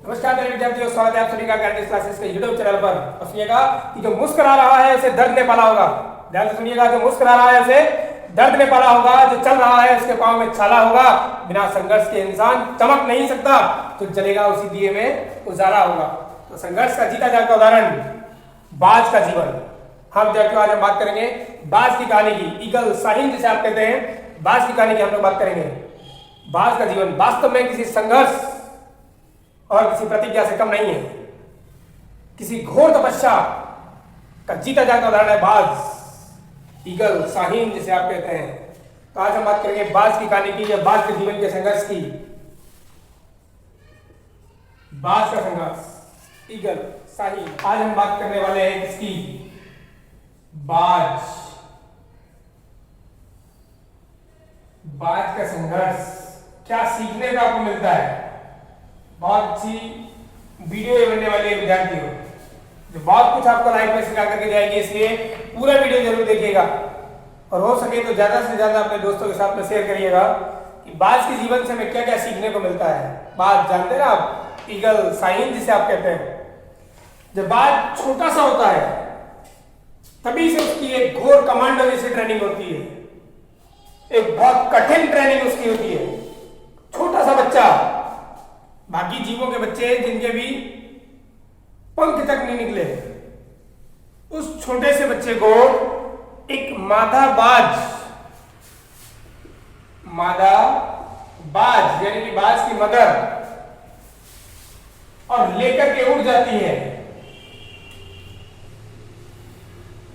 नमस्कार मेरे विद्यार्थियों, स्वागत है आप सभी का गाइडेंस क्लासेस के यूट्यूब चैनल पर। और सुनिएगा कि जो मुस्कुरा रहा है उसे दर्द ने पाला होगा। ध्यान से सुनिएगा, जो मुस्कुरा रहा है उसे दर्द ने पाला होगा। जो चल रहा है उसके पांव में छाला होगा। बिना संघर्ष के इंसान चमक नहीं सकता, तो जलेगा उसी दिए में उजाला होगा। तो संघर्ष का जीता जागता उदाहरण बाज का जीवन। हम विद्यार्थियों आज हम बात करेंगे बाज की कहानी की। ईगल शाहीन जिसे आप कहते हैं, बाज की कहानी की हम लोग बात करेंगे। बाज का जीवन वास्तव में किसी संघर्ष और किसी प्रतिज्ञा से कम नहीं है। किसी घोर तपस्या का जीता जागता उदाहरण है बाज, ईगल शाहीन जिसे आप कहते हैं। तो आज हम बात करेंगे बाज की कहानी की, या बाज के जीवन के संघर्ष की। बाज का संघर्ष, ईगल शाहीन। आज हम बात करने वाले हैं किसकी? बाज। बाज का संघर्ष, क्या सीखने का आपको मिलता है? बहुत अच्छी वीडियो बनने वाली है विद्यार्थियों, जो बहुत कुछ आपको लाइफ में सिखा करके जाएगी। इसलिए पूरा वीडियो जरूर देखिएगा और हो सके तो ज्यादा से ज्यादा अपने दोस्तों के साथ में शेयर करिएगा कि बाज के जीवन से हमें क्या क्या सीखने को मिलता है। बाज जानते हैं ना आप, ईगल शाहीन जिसे आप कहते हैं। जब बाज छोटा सा होता है तभी से उसकी एक घोर कमांडो जैसी ट्रेनिंग होती है। एक बहुत कठिन ट्रेनिंग उसकी होती है। छोटा सा बच्चा, बाकी जीवों के बच्चे जिनके भी पंख तक नहीं निकले, उस छोटे से बच्चे को एक मादा बाज यानी कि बाज की मदर और लेकर के उड़ जाती है।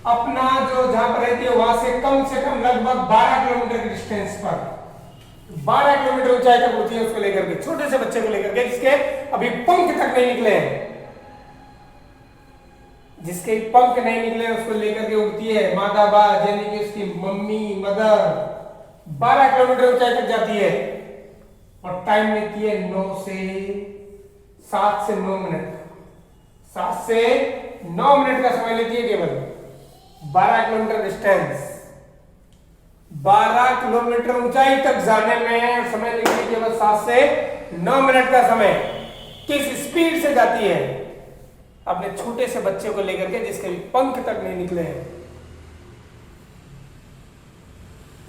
अपना जो जहां पर रहती है वहां से कम लगभग 12 किलोमीटर की डिस्टेंस पर, 12 किलोमीटर ऊंचाई तक उड़ती है उसको लेकर के, छोटे से बच्चे को लेकर के, जिसके अभी पंख तक नहीं निकले हैं। जिसके पंख नहीं निकले उसको लेकर के उड़ती है मादा बाज यानी कि उसकी मम्मी मदर। 12 किलोमीटर ऊंचाई तक जाती है और टाइम लेती है 7 से 9 मिनट। 7 से 9 मिनट का समय लेती है केवल 12 किलोमीटर डिस्टेंस। 12 किलोमीटर ऊंचाई तक जाने में समय लेती है केवल 7 से 9 मिनट का समय। किस स्पीड से जाती है? अपने छोटे से बच्चे को लेकर के, जिसके भी पंख तक नहीं निकले हैं।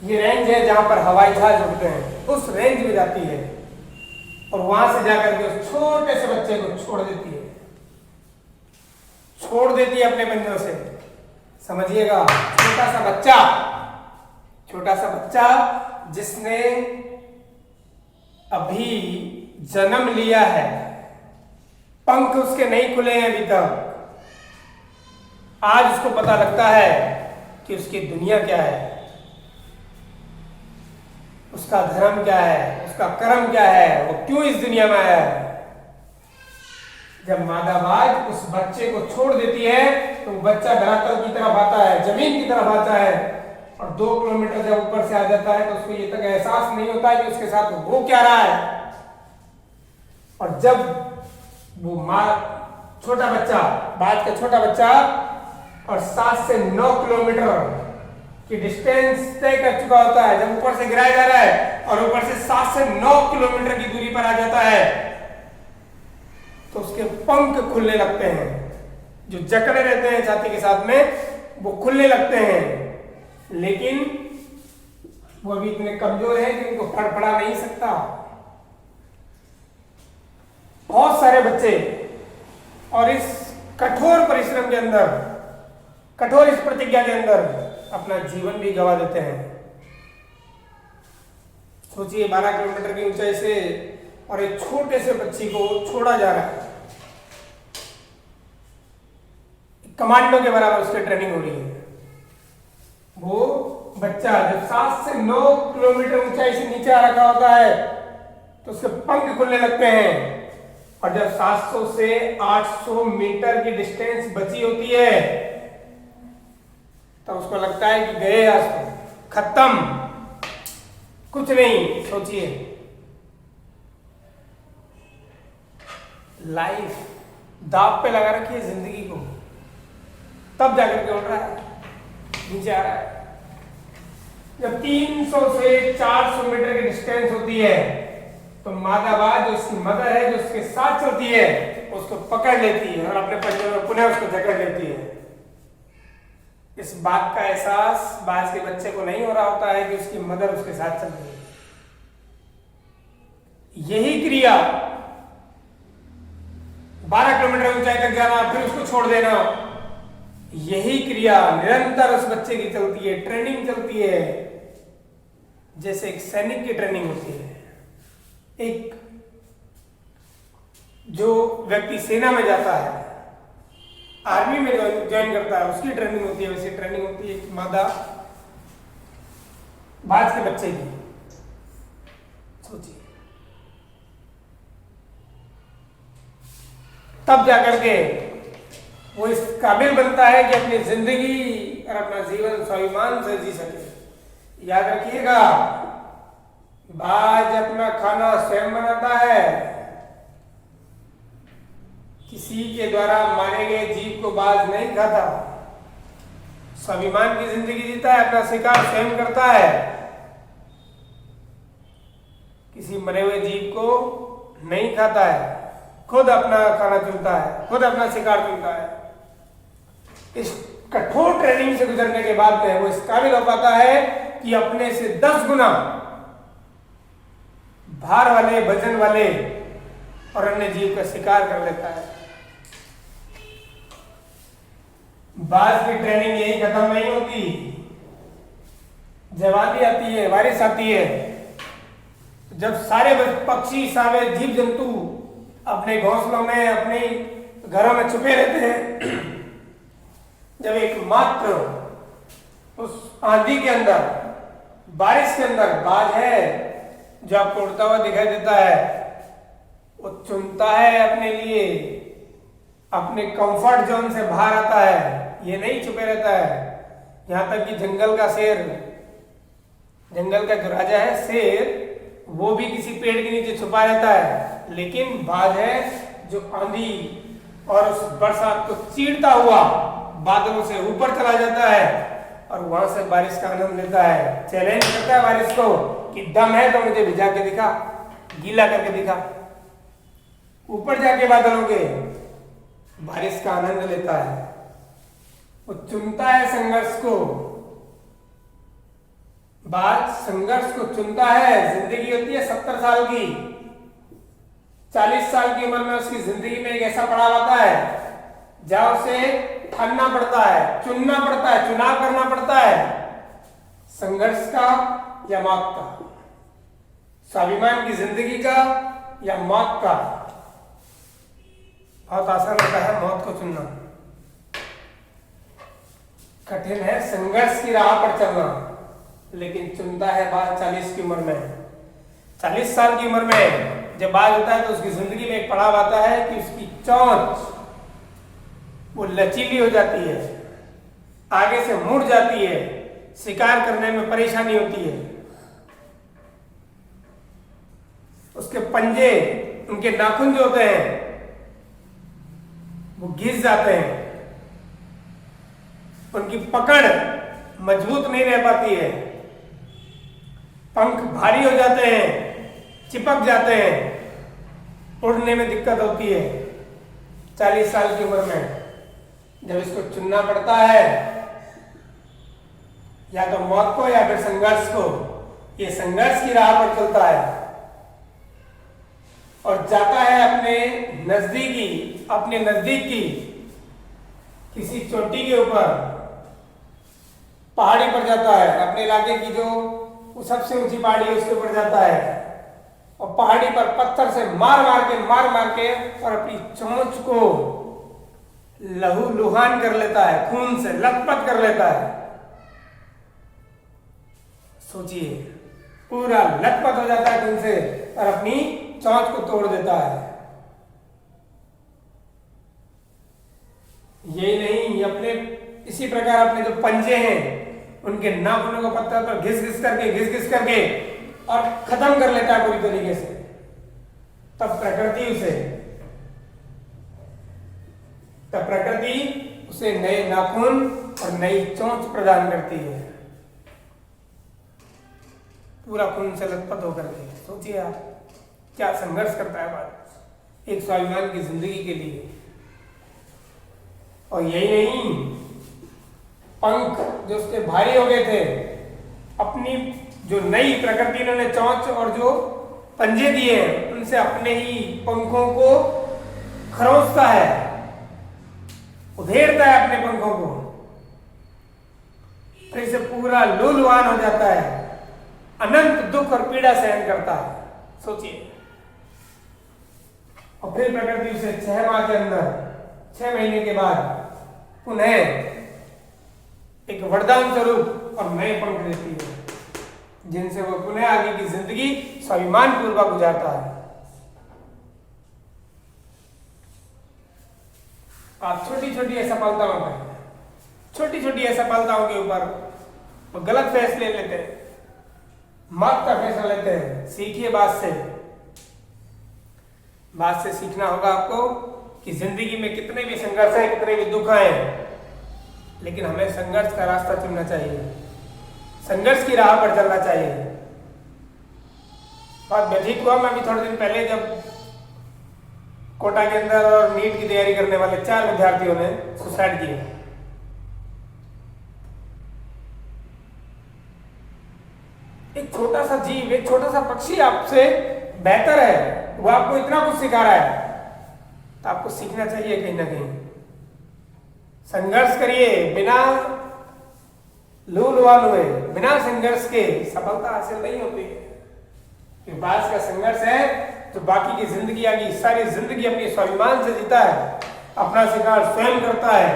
ये रेंज है जहां पर हवाई जहाज उड़ते हैं, उस रेंज में जाती है और वहां से जाकर के उस छोटे से बच्चे को छोड़ देती है अपने पंजों से। समझिएगा, छोटा सा बच्चा जिसने अभी जन्म लिया है, पंख उसके नहीं खुले हैं अभी तक। आज उसको पता लगता है कि उसकी दुनिया क्या है, उसका धर्म क्या है, उसका कर्म क्या है, वो क्यों इस दुनिया में आया है। जब मादा बाज उस बच्चे को छोड़ देती है तो वो बच्चा धरातल की तरफ आता है, जमीन की तरफ आता है और 2 किलोमीटर जब ऊपर से आ जाता है तो उसको ये तक एहसास नहीं होता है कि उसके साथ हो क्या रहा है। और जब वो छोटा बच्चा, बाज का छोटा बच्चा और 7 से 9 किलोमीटर की डिस्टेंस तय कर चुका होता है, जब ऊपर से गिराया जा रहा है और ऊपर से 7 से 9 किलोमीटर की दूरी पर आ जाता है तो उसके पंख खुलने लगते हैं। जो जकड़े रहते हैं छाती के साथ में वो खुलने लगते हैं, लेकिन वो अभी इतने कमजोर हैं कि उनको फड़फड़ा नहीं सकता। बहुत सारे बच्चे और इस कठोर परिश्रम के अंदर, कठोर इस प्रतिज्ञा के अंदर अपना जीवन भी गंवा देते हैं। सोचिए, 12 किलोमीटर की ऊंचाई से और एक छोटे से बच्ची को छोड़ा जा रहा है। कमांडो के बराबर उसकी ट्रेनिंग हो रही है। वो बच्चा जब 7 से 9 किलोमीटर ऊंचाई से नीचे आ रखा होता है तो उसके पंख खुलने लगते हैं और जब 700 से 800 मीटर की डिस्टेंस बची होती है तो उसको लगता है कि गए, आज तो खत्म, कुछ नहीं। सोचिए, लाइफ दांव पे लगा रखी है जिंदगी को, तब जाकर के उड़ रहा है, नीचे आ रहा है। जब 300 से 400 मीटर की डिस्टेंस होती है तो तो मादा बाज जो उसकी मदर है, जो उसके साथ चलती है, उसको पकड़ लेती है और अपने पंजों में पुनः उसको जकड़ लेती है। इस बात का एहसास बाज के बच्चे को नहीं हो रहा होता है कि उसकी मदर उसके साथ चल रही है। यही क्रिया 12 किलोमीटर ऊंचाई तक जाना, फिर उसको छोड़ देना, यही क्रिया निरंतर उस बच्चे की चलती है, ट्रेनिंग चलती है, जैसे एक सैनिक की ट्रेनिंग होती है। एक जो व्यक्ति सेना में जाता है, आर्मी में ज्वाइन करता है, उसकी ट्रेनिंग होती है, वैसी ट्रेनिंग होती है एक मादा बाज के बच्चे की। सोचिए, तब जाकर के वो इस काबिल बनता है कि अपनी जिंदगी और अपना जीवन स्वाभिमान से जी सके। याद रखिएगा, बाज अपना खाना स्वयं बनाता है, किसी के द्वारा मारे गए जीव को बाज नहीं खाता। स्वाभिमान की जिंदगी जीता है, अपना शिकार स्वयं करता है, किसी मरे हुए जीव को नहीं खाता है, खुद अपना खाना चुनता है, खुद अपना शिकार चुनता है। इस कठोर ट्रेनिंग से गुजरने के बाद में वो इस काबिल हो पाता है कि अपने से 10 गुना भार वाले, वजन वाले और अन्य जीव का शिकार कर लेता है। बाज की ट्रेनिंग यही खत्म नहीं होती। जब आंधी आती है, बारिश आती है, जब सारे पक्षी, सारे जीव जंतु अपने घोंसलों में, अपने घरों में छुपे रहते हैं, जब एकमात्र उस आंधी के अंदर, बारिश के अंदर बाज है जो आपको उड़ता हुआ दिखाई देता है, वो चुनता है अपने लिए, अपने कंफर्ट जोन से बाहर आता है, ये नहीं छुपे रहता है। यहां तक कि जंगल का शेर, जंगल का जो राजा है शेर, वो भी किसी पेड़ के नीचे छुपा रहता है, लेकिन बाज है जो आंधी और उस बरसात को चीरता हुआ बादलों से ऊपर चला जाता है और वहां से बारिश का आनंद लेता है। चैलेंज करता है बारिश को कि दम है तो मुझे भिजा के दिखा, गीला करके दिखा। ऊपर जाके बादलों के बारिश का आनंद लेता है, वो चुनता है संघर्ष को। बाज संघर्ष को चुनता है। जिंदगी होती है 70 साल की, 40 साल की उम्र में उसकी जिंदगी में एक ऐसा पड़ाव आता है जहां उसे ठानना पड़ता है, चुनना पड़ता है, चुनाव करना पड़ता है, संघर्ष का या मौत का, स्वाभिमान की जिंदगी का या मौत का। बहुत आसान होता है मौत को चुनना, कठिन है संघर्ष की राह पर चलना, लेकिन चुनता है बाज 40 की उम्र में। 40 साल की उम्र में जब बाज होता है तो उसकी जिंदगी में एक पड़ाव आता है कि उसकी चोंच वो लचीली हो जाती है, आगे से मुड़ जाती है, शिकार करने में परेशानी होती है। उसके पंजे, उनके नाखून जो होते हैं वो घिस जाते हैं, उनकी पकड़ मजबूत नहीं रह पाती है, पंख भारी हो जाते हैं, चिपक जाते हैं, उड़ने में दिक्कत होती है। 40 साल की उम्र में जब इसको चुनना पड़ता है या तो मौत को या फिर संघर्ष को, ये संघर्ष की राह पर चलता है और जाता है अपने नजदीक की किसी चोटी के ऊपर, पहाड़ी पर जाता है, अपने इलाके की जो सबसे ऊंची पहाड़ी है उसके ऊपर जाता है और पहाड़ी पर पत्थर से मार मार के और अपनी चोंच को लहू लुहान कर लेता है, खून से लथपथ कर लेता है। सोचिए, पूरा लथपथ हो जाता है खून से और अपनी चोंच को तोड़ देता है। यही नहीं, अपने इसी प्रकार अपने जो पंजे हैं उनके नाखूनों को पत्थर पर घिस घिस करके और खत्म कर लेता है पूरी तरीके से। तब प्रकृति उसे नए नाखून और नई चोंच प्रदान करती है, पूरा खून से लथपथ होकर के। सोचिए आप क्या संघर्ष करता है बालक एक स्वाभिमान की जिंदगी के लिए। और यही नहीं, पंख जो उसके भारी हो गए थे, अपनी जो नई प्रकृति ने चोंच और जो पंजे दिए हैं उनसे अपने ही पंखों को खरोंचता है, उधेड़ता है अपने पंखों को, फिर इसे पूरा लूलवान हो जाता है, अनंत दुख और पीड़ा सहन करता है। सोचिए। और फिर प्रकृति उसे 6 माह के अंदर, 6 महीने के बाद पुनः एक वरदान स्वरूप और नए पंख देती है, जिनसे वो पुनः आगे की जिंदगी स्वाभिमान पूर्वक गुजारता है। आप छोटी छोटी असफलताओं पर, छोटी छोटी असफलताओं के ऊपर वो गलत फैसले लेते हैं, मौत का फैसला लेते हैं। सीखिए बात से, बात से सीखना होगा आपको कि जिंदगी में कितने भी संघर्ष है, कितने भी दुख आए, लेकिन हमें संघर्ष का रास्ता चुनना चाहिए, संघर्ष की राह पर चलना चाहिए। बहुत व्यथित हुआ मैं भी थोड़े दिन पहले, जब कोटा के अंदर और नीट की तैयारी करने वाले 4 विद्यार्थियों ने सुसाइड किया। एक छोटा सा जीव, एक छोटा सा पक्षी आपसे बेहतर है, वो आपको इतना कुछ सिखा रहा है, तो आपको सीखना चाहिए कहीं ना कहीं। संघर्ष करिए, बिना लूलवान हुए, बिना संघर्ष के सफलता हासिल नहीं होती है। बास का संघर्ष है तो बाकी की जिंदगी, आगे सारी जिंदगी अपनी स्वाभिमान से जीता है, अपना शिकार स्वयं करता है,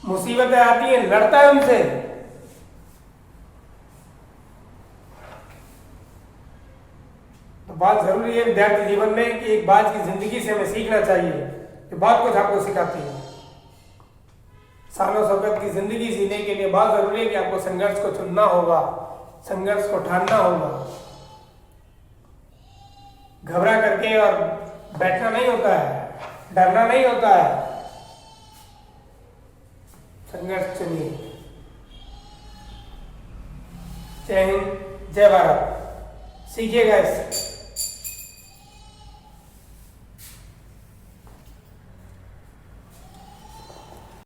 मुसीबतें आती है लड़ता है उनसे। तो बात जरूरी है विद्यार्थी जीवन में कि एक बात की जिंदगी से हमें सीखना चाहिए कि बहुत कुछ आपको सिखाती है। सालों शौकत की जिंदगी जीने के लिए बहुत जरूरी है कि आपको संघर्ष को चुनना होगा, संघर्ष को ठानना होगा। घबरा करके और बैठना नहीं होता है, डरना नहीं होता है, संघर्ष चुनिए। जय हिंद, जय भारत। सीखिएगा इससे।